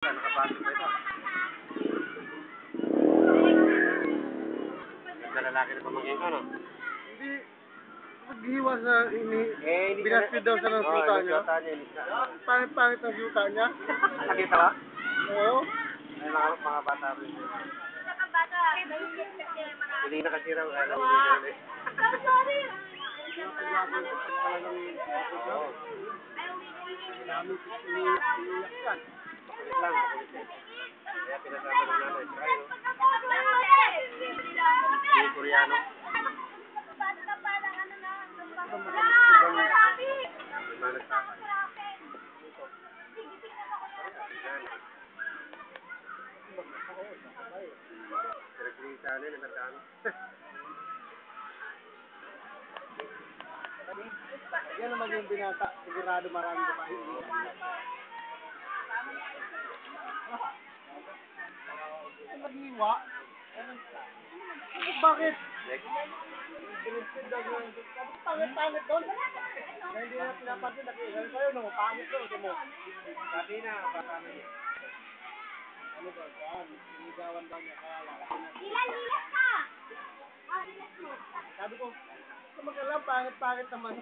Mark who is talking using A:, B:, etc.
A: Nakapasok ba ito? Ganda lalaki na pamangkin ka, no?
B: Hindi. Maghiwa sa binaspid daw sa ng suka niya. Pangit-pangit ang suka niya.
A: Nakita ba?
B: Oo.
A: Ay, mga bata rin. Hindi nakasira ang alam.
C: Sorry!
A: Oo. Makulit lang, makulit eh. Kaya pinasabi ng nanay, try, no? Yung Koreano.
B: Yan naman yung binata. Sigurado marami pa kayo. Maghiwa? Bakit? Pangit-pangit doon. Hindi na pinapansin. Nakikita sa'yo, pangit doon.
A: Sabi na, bata na yun.
B: Ano ba? Saan? Sinigawan daw niya. Kaya wala.
C: Ilan ka? Ilan mo?
B: Sabi ko, kumagalang pangit-pangit naman.